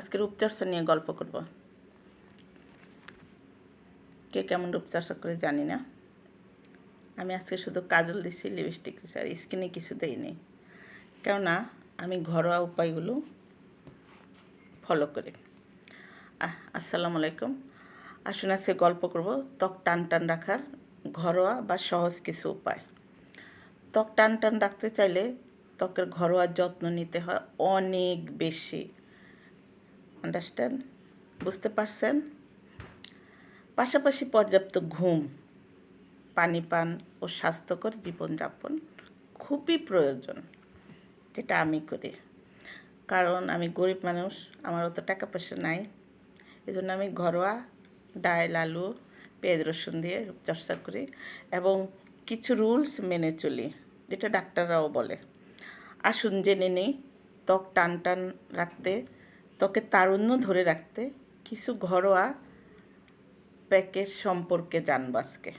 আজকে রূপচর্চা নিয়ে গল্প করব। কে কেমন রূপচর্চা করে জানি না। আমি আজকে শুধু কাজল দিছি, লিপস্টিক দিছি, আর স্কিনে কিছু দেইনি, কেননা আমি ঘরোয়া উপায়গুলো ফলো করি। আসসালামু আলাইকুম। আসুন আজকে গল্প করব ত্বক টান টান রাখার ঘরোয়া বা সহজ কিছু উপায়। ত্বক টান টান রাখতে চাইলে ত্বকের ঘরোয়া যত্ন নিতে হয় অনেক বেশি। আন্ডারস্ট্যান্ড? বুঝতে পারছেন? পাশাপাশি পর্যাপ্ত ঘুম, পানি পান ও স্বাস্থ্যকর জীবনযাপন খুবই প্রয়োজন, যেটা আমি করি। কারণ আমি গরিব মানুষ, আমার অত টাকা পয়সা নাই। এজন্য আমি ঘরোয়া ডাল, আলু, পেঁয়াজ, রসুন দিয়ে রূপচর্চা করি এবং কিছু রুলস মেনে চলি, যেটা ডাক্তাররাও বলে। আসুন জেনে নিই ত্বক টান টান রাখতে, ত্বকের তারুণ্য ধরে রাখতে কিছু ঘরোয়া প্যাকেজ সম্পর্কে জানবো আজকে।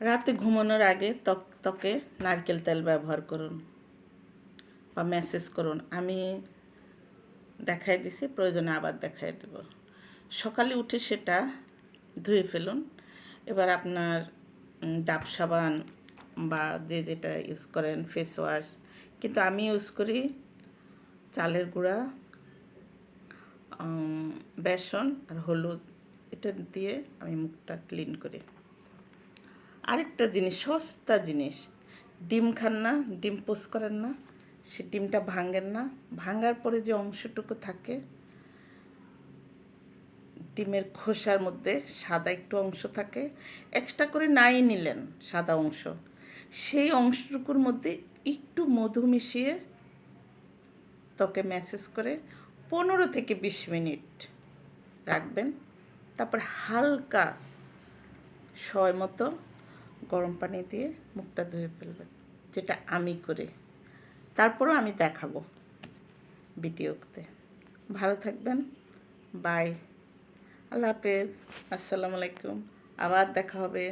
রাতে ঘুমানোর আগে ত্বকে নারকেল তেল ব্যবহার করুন বা ম্যাসেজ করুন। আমি দেখাই দিছি, প্রয়োজনে আবার দেখাই দেব। সকালে উঠে সেটা ধুয়ে ফেলুন। এবার আপনার ডাব সাবান বা যেটা ইউজ করেন, ফেস ওয়াশ, কিন্তু আমি ইউজ করি চালের গুঁড়া, বেসন আর হলুদ। এটা দিয়ে আমি মুখটা ক্লিন করি। আরেকটা জিনিস, সস্তা জিনিস, ডিম খান না, ডিম পোস্ট করেন না, সে ডিমটা ভাঙেন না। ভাঙার পরে যে অংশটুকু থাকে, ডিমের খোসার মধ্যে সাদা একটু অংশ থাকে, এক্সট্রা করে নাই নিলেন সাদা অংশ, সেই অংশটুকুর মধ্যে একটু মধু মিশিয়ে ত্বকে ম্যাসেজ করে 15 থেকে 20 মিনিট রাখবেন। তারপর হালকা সময় মতো গরম পানি দিয়ে মুখটা ধুয়ে ফেলবেন, যেটা আমি করি। তারপরও আমি দেখাবো ভিডিওতে। ভালো থাকবেন। বাই। আল্লাহ হাফেজ। আসসালামু আলাইকুম। আবার দেখা হবে।